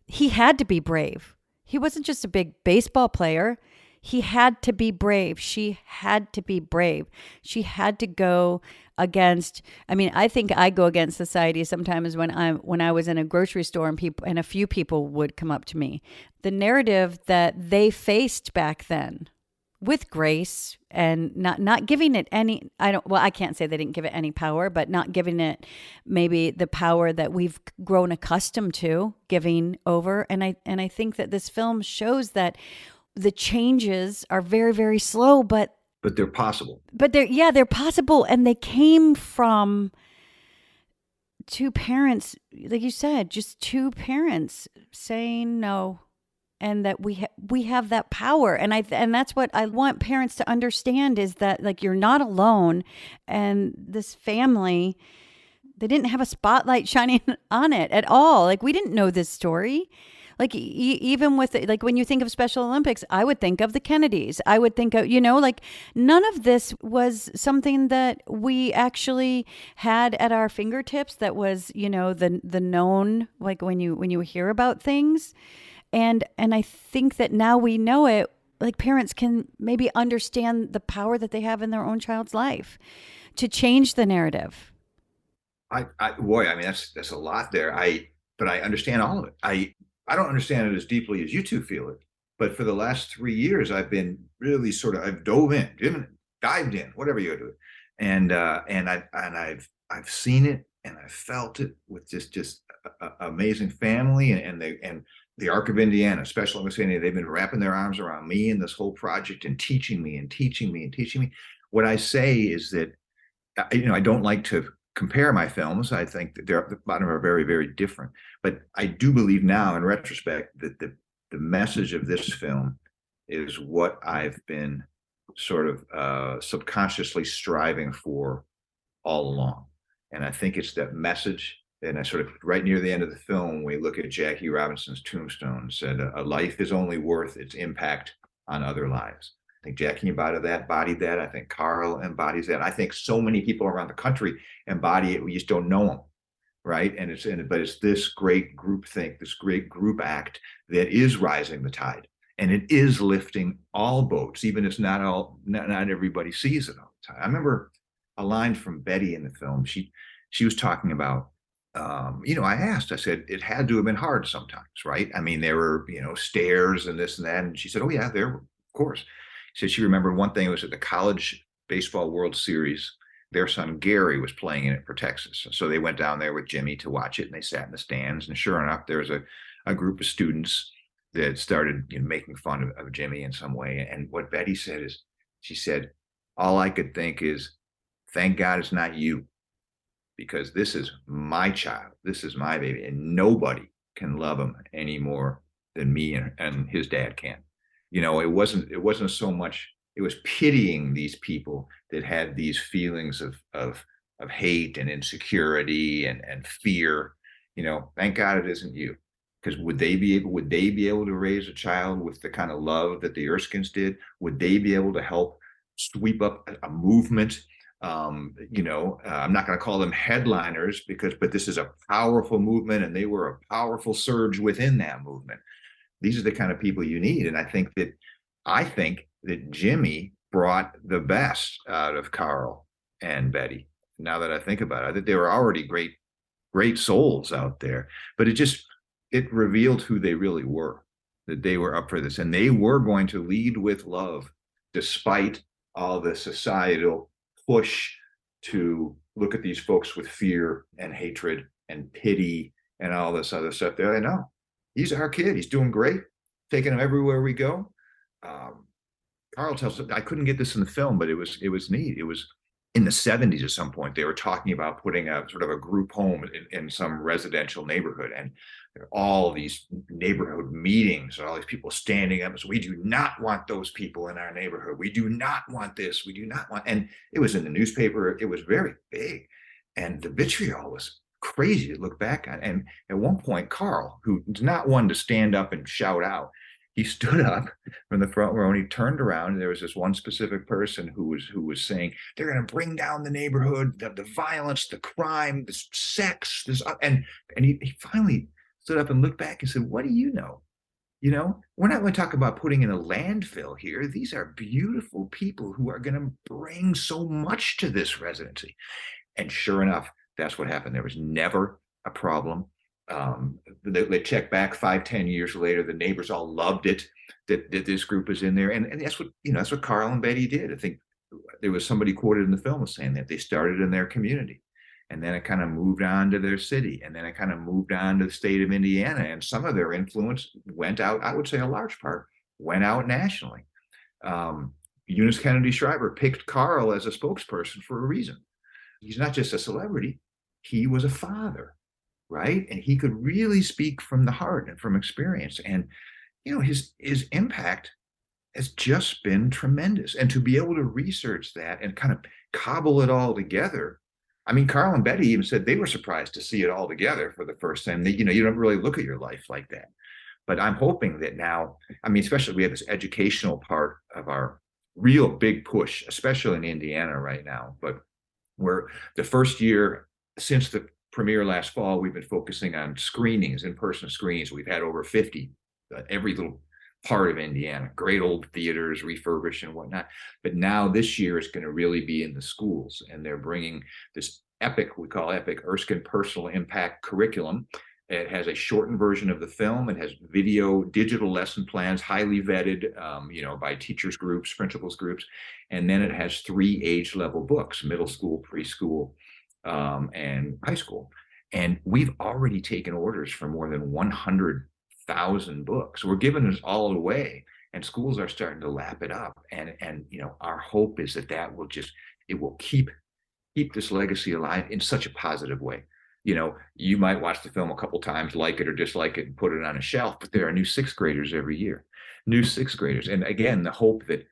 He had to be brave. He wasn't just a big baseball player. He had to be brave. She had to be brave. She had to go against, I think I go against society sometimes when I was in a grocery store and a few people would come up to me. The narrative that they faced back then, with grace, and not giving it any, I can't say they didn't give it any power, but not giving it maybe the power that we've grown accustomed to giving over. And I think that this film shows that the changes are very, very slow, but they're possible. But they're possible, and they came from 2 parents, like you said, just 2 parents saying no. And that we have that power. And that's what I want parents to understand, is that, like, you're not alone. And this family, they didn't have a spotlight shining on it at all. Like, we didn't know this story. Like, even with, like, when you think of Special Olympics, I would think of the Kennedys. I would think of, like, none of this was something that we actually had at our fingertips that was, the known, like, when you hear about things. And I think that now we know it, like, parents can maybe understand the power that they have in their own child's life to change the narrative. That's a lot there. But I understand all of it. I don't understand it as deeply as you two feel it. But for the last 3 years, I've been really I've dived in, whatever you do, and I've seen it, and I've felt it with just amazing family, and the Arc of Indiana, Special Olympics Indiana, they've been wrapping their arms around me and this whole project, and teaching me. What I say is that, I don't like to compare my films. I think that the bottom are very, very different. But I do believe now, in retrospect, that the message of this film is what I've been sort of subconsciously striving for all along. And I think it's that message. And I sort of, right near the end of the film, we look at Jackie Robinson's tombstone, said, "A life is only worth its impact on other lives." think Jackie embodied that. I think Carl embodies that. I think so many people around the country embody it. We just don't know them, right? But it's this great group think, this great group act that is rising the tide, and it is lifting all boats, even if not everybody sees it all the time. I remember a line from Betty in the film. She was talking about, I said, it had to have been hard sometimes, right? I mean, there were, stairs and this and that. And she said, oh, yeah, there were, of course. She said she remembered one thing. It was at the College Baseball World Series. Their son, Gary, was playing in it for Texas. So they went down there with Jimmie to watch it, and they sat in the stands. And sure enough, there was a group of students that started making fun of Jimmie in some way. And what Betty said is, she said, all I could think is, thank God it's not you, because this is my child. This is my baby. And nobody can love him any more than me and his dad can. It wasn't so much, it was pitying these people that had these feelings of hate and insecurity and fear. Thank God it isn't you. Because would they be able to raise a child with the kind of love that the Erskines did? Would they be able to help sweep up a movement? I'm not going to call them headliners but this is a powerful movement, and they were a powerful surge within that movement. These are the kind of people you need. And I think that Jimmie brought the best out of Carl and Betty. Now that I think about it, I think they were already great souls out there, but it revealed who they really were, that they were up for this, and they were going to lead with love, despite all the societal push to look at these folks with fear and hatred and pity and all this other stuff. They're like, no, he's our kid. He's doing great, taking him everywhere we go. Carl tells us, I couldn't get this in the film, but it was neat. It was in the 70s at some point. They were talking about putting a sort of a group home in some residential neighborhood, and all these neighborhood meetings, all these people standing up and saying, we do not want those people in our neighborhood. We do not want this. We do not want, and it was in the newspaper. It was very big, and the vitriol was crazy to look back on. And at one point, Carl, who's not one to stand up and shout out, he stood up from the front row and he turned around, and there was this one specific person who was saying, they're going to bring down the neighborhood, the violence, the crime, the sex, and he finally stood up and looked back and said, what do you know? We're not going to talk about putting in a landfill here. These are beautiful people who are going to bring so much to this residency. And sure enough, that's what happened. There was never a problem. They checked back 5-10 years later. The neighbors all loved it that this group was in there, and that's what Carl and Betty did. I think there was somebody quoted in the film was saying that they started in their community, and then it kind of moved on to their city, and then it kind of moved on to the state of Indiana, and some of their influence went out. I would say a large part went out nationally. Eunice Kennedy Shriver picked Carl as a spokesperson for a reason. He's not just a celebrity; he was a father. Right. And he could really speak from the heart and from experience. And, his impact has just been tremendous. And to be able to research that and kind of cobble it all together. I mean, Carl and Betty even said they were surprised to see it all together for the first time. That, you don't really look at your life like that. But I'm hoping that now, especially we have this educational part of our real big push, especially in Indiana right now. But we're the first year since the premiere last fall, we've been focusing on screenings, in-person screenings. We've had over 50, every little part of Indiana, great old theaters, refurbished and whatnot. But now this year is going to really be in the schools, and they're bringing this we call EPIC, Erskine Personal Impact Curriculum. It has a shortened version of the film. It has video, digital lesson plans, highly vetted, by teachers groups, principals groups. And then it has 3 age level books, middle school, preschool, and high school. And we've already taken orders for more than 100,000 books. We're giving this all away, and schools are starting to lap it up. And our hope is that it will keep this legacy alive in such a positive way. You might watch the film a couple times, like it or dislike it, and put it on a shelf, but there are new 6th graders every year, new 6th graders. And again, the hope that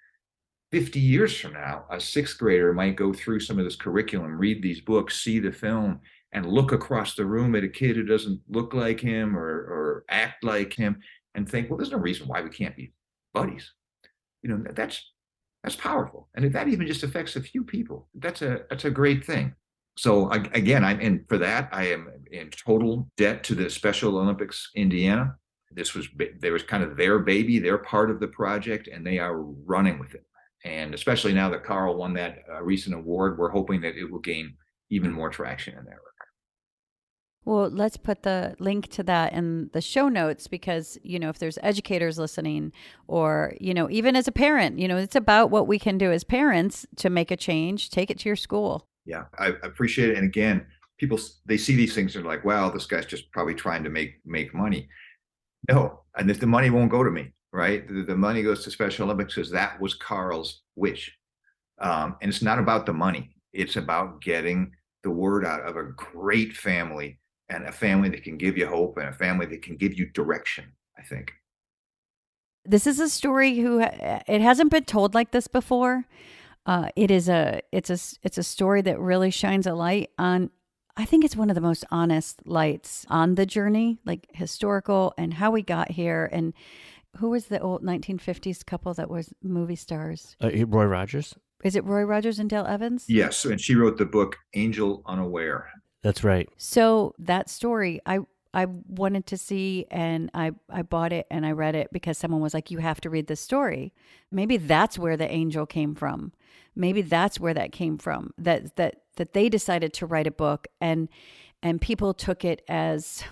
50 years from now, a 6th grader might go through some of this curriculum, read these books, see the film, and look across the room at a kid who doesn't look like him or act like him, and think, well, there's no reason why we can't be buddies. That's powerful. And if that even just affects a few people, that's a great thing. So again, and for that, I am in total debt to the Special Olympics Indiana. There was kind of their baby, their part of the project, and they are running with it. And especially now that Carl won that recent award, we're hoping that it will gain even more traction in there. Well, let's put the link to that in the show notes because, if there's educators listening or, even as a parent, it's about what we can do as parents to make a change, take it to your school. Yeah, I appreciate it. And again, people, they see these things and they're like, wow, this guy's just probably trying to make money. No, and if the money won't go to me, right? The money goes to Special Olympics because that was Carl's wish. And it's not about the money. It's about getting the word out of a great family and a family that can give you hope and a family that can give you direction, I think. This is a story it hasn't been told like this before. It's a story that really shines a light on, I think it's one of the most honest lights on the journey, like historical and how we got here. And who was the old 1950s couple that was movie stars? Roy Rogers. Is it Roy Rogers and Dale Evans? Yes, and she wrote the book Angel Unaware. That's right. So that story, I wanted to see, and I bought it and I read it because someone was like, you have to read this story. Maybe that's where the angel came from. Maybe that's where that came from, that they decided to write a book and people took it as,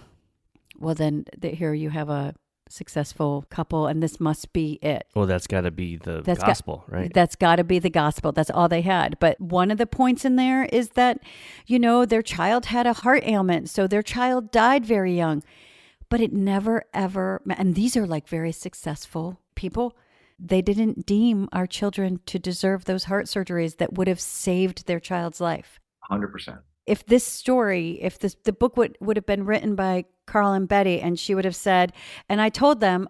well, then here you have a successful couple and this must be it. Well, that's got to be the gospel, right? That's got to be the gospel. That's all they had. But one of the points in there is that, their child had a heart ailment. So their child died very young, but it never, ever, and these are like very successful people. They didn't deem our children to deserve those heart surgeries that would have saved their child's life. 100%. If the book would have been written by Carl and Betty, and she would have said, and I told them,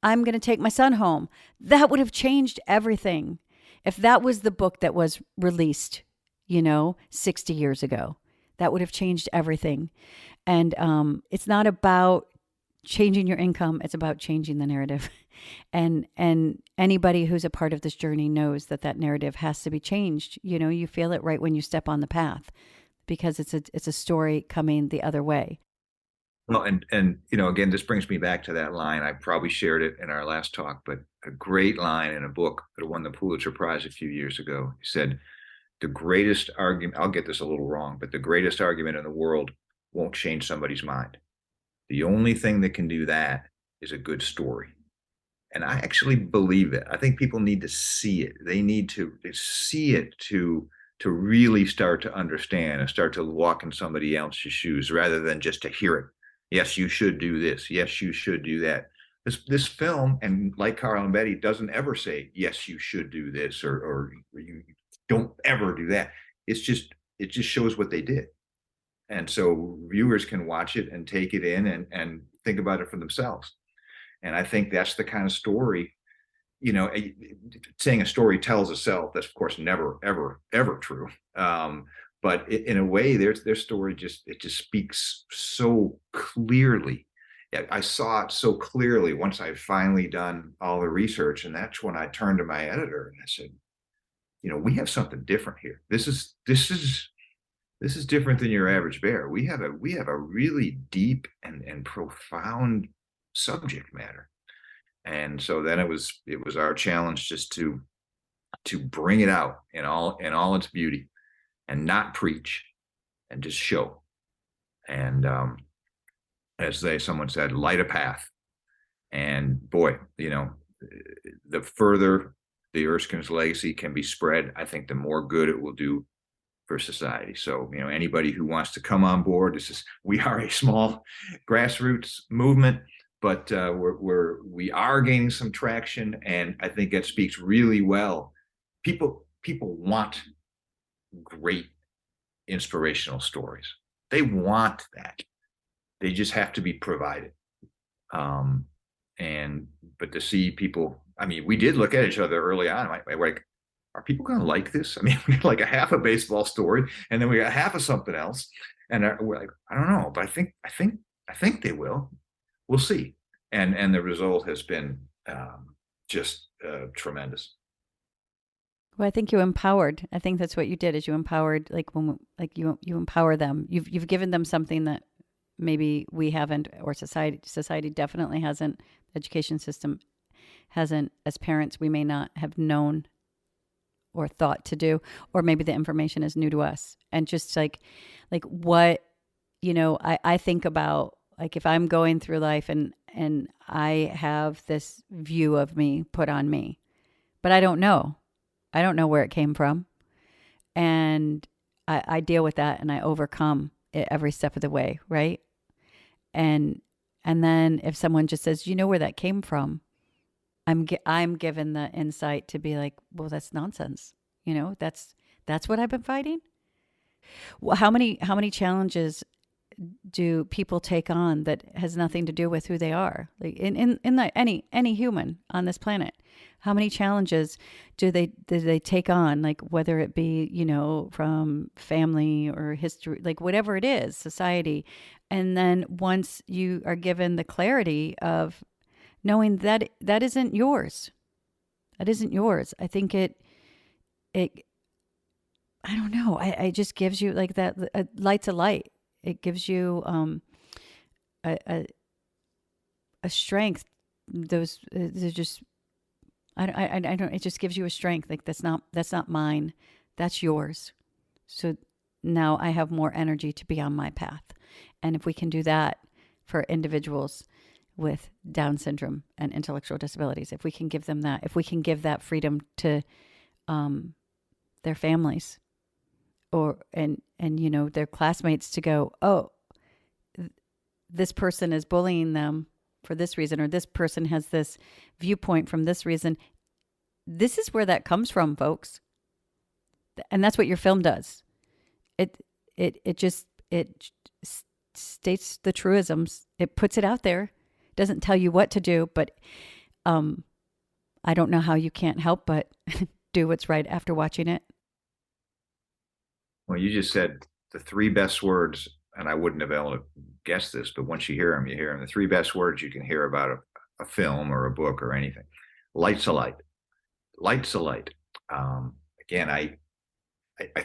I'm going to take my son home, that would have changed everything. If that was the book that was released, 60 years ago, that would have changed everything. And it's not about changing your income. It's about changing the narrative. And anybody who's a part of this journey knows that narrative has to be changed. You feel it right when you step on the path, because it's a story coming the other way. Well, and again, this brings me back to that line. I probably shared it in our last talk, but a great line in a book that won the Pulitzer Prize a few years ago. He said, the greatest argument, I'll get this a little wrong, but the greatest argument in the world won't change somebody's mind. The only thing that can do that is a good story. And I actually believe it. I think people need to see it. They need to see it to really start to understand and start to walk in somebody else's shoes rather than just to hear it. Yes, you should do this. Yes, you should do that. This film, and like Carl and Betty, doesn't ever say, yes, you should do this or you don't ever do that. It just shows what they did. And so viewers can watch it and take it in and think about it for themselves. And I think that's the kind of story, saying a story tells itself, that's of course never, ever, ever true. But in a way, their story just speaks so clearly. I saw it so clearly once I'd finally done all the research. And that's when I turned to my editor and I said, we have something different here. This is different than your average bear. We have a really deep and profound subject matter. And so then it was our challenge just to bring it out in all its beauty and not preach and just show. And as someone said, light a path. And boy, the further the Erskine's legacy can be spread, I think the more good it will do for society. So, anybody who wants to come on board, we are a small grassroots movement, but we are gaining some traction, and I think that speaks really well. People want great inspirational stories. They want that. They just have to be provided. But to see people, we did look at each other early on. We're like, are people going to like this? We had like a half a baseball story, and then we got half of something else, and we're like, I don't know, but I think they will. We'll see. And the result has been just tremendous. Well, I think you empowered. I think that's what you did. Is you empowered, like you empower them. You've given them something that maybe we haven't, or society definitely hasn't. The education system hasn't. As parents, we may not have known or thought to do, or maybe the information is new to us. And just like what, I think about, like, if I'm going through life and I have this view of me put on me, but I don't know. I don't know where it came from. And I deal with that and I overcome it every step of the way, right? And then if someone just says, you know where that came from, I'm given the insight to be like, well, that's nonsense. That's what I've been fighting. Well, how many challenges do people take on that has nothing to do with who they are? Like any human on this planet, how many challenges do they take on? Like whether it be from family or history, like whatever it is, society, and then once you are given the clarity of knowing that that isn't yours, I think it I don't know. I just gives you like that. Light's a light. It gives you a strength. Those they're just I don't. It just gives you a strength. Like that's not mine. That's yours. So now I have more energy to be on my path. And if we can do that for individuals with Down syndrome and intellectual disabilities, if we can give them that, if we can give that freedom to their families, or and their classmates, to go, oh, this person is bullying them for this reason, or this person has this viewpoint from this reason. This is where that comes from, folks. And that's what your film does. It just states the truisms. It puts it out there. It doesn't tell you what to do, but I don't know how you can't help but do what's right after watching it. Well, you just said the three best words, and I wouldn't have been able to guess this, but once you hear them, you hear them. The three best words you can hear about a film or a book or anything. Light's a light. Light's a light. Again, I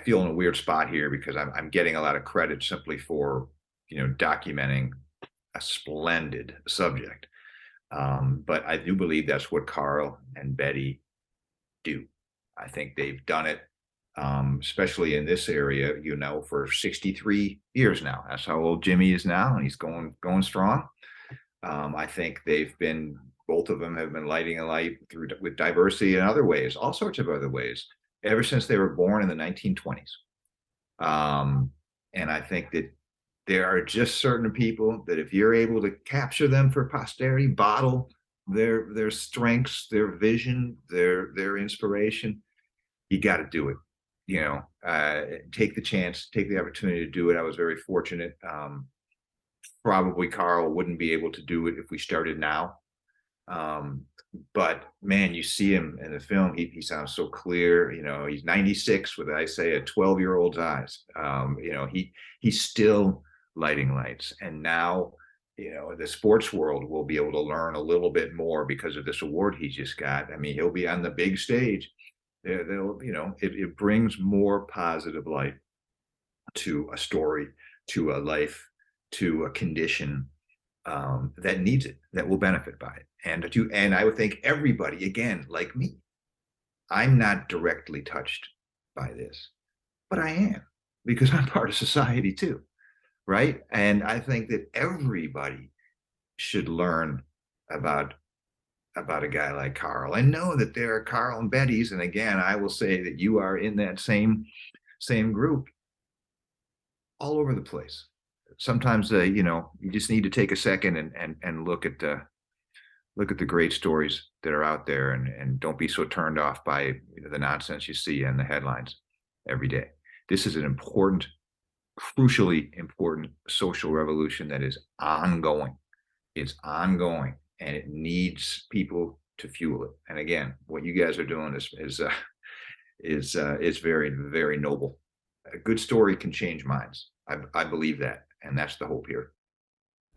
feel in a weird spot here because I'm getting a lot of credit simply for documenting a splendid subject. But I do believe that's what Carl and Betty do. I think they've done it, especially in this area, for 63 years now. That's how old Jimmie is now, and he's going strong. I think both of them have been lighting a light with diversity in other ways, all sorts of other ways, ever since they were born in the 1920s. And I think that there are just certain people that if you're able to capture them for posterity, bottle their strengths, their vision, their inspiration, you got to do it. Take the chance, take the opportunity to do it. I was very fortunate. Probably Carl wouldn't be able to do it if we started now. But man, you see him in the film, he sounds so clear. He's 96 with, I say, a 12-year-old's eyes. He's still lighting lights. And now, the sports world will be able to learn a little bit more because of this award he just got. I mean, he'll be on the big stage. It brings more positive light to a story, to a life, to a condition that needs it, that will benefit by it. And I would think everybody, again, like me, I'm not directly touched by this, but I am, because I'm part of society too, right? And I think that everybody should learn about a guy like Carl, and know that there are Carl and Bettys. And again, I will say that you are in that same group all over the place. Sometimes, you just need to take a second and look at the great stories that are out there, and don't be so turned off by the nonsense you see in the headlines every day. This is an important, crucially important social revolution that is ongoing. It's ongoing, and it needs people to fuel it. And again, what you guys are doing is very, very noble. A good story can change minds. I believe that, and that's the hope here.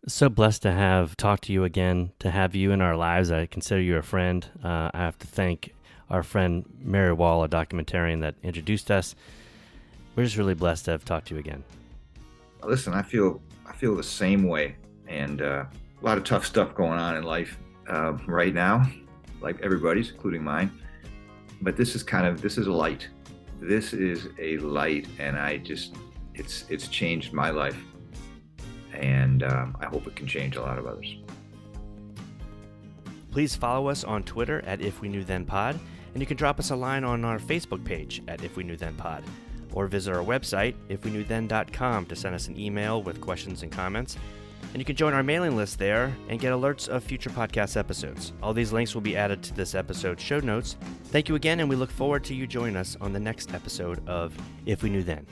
So blessed to have talked to you again, to have you in our lives. I consider you a friend. I have to thank our friend Mary Wall, a documentarian that introduced us. We're just really blessed to have talked to you again. Listen, I feel the same way, and a lot of tough stuff going on in life right now, like everybody's, including mine. But this is a light. This is a light, and it's changed my life, and I hope it can change a lot of others. Please follow us on Twitter at If We Knew Then Pod, and you can drop us a line on our Facebook page at If We Knew Then Pod, or visit our website, ifweknewthen.com, to send us an email with questions and comments. And you can join our mailing list there and get alerts of future podcast episodes. All these links will be added to this episode's show notes. Thank you again, and we look forward to you joining us on the next episode of If We Knew Then.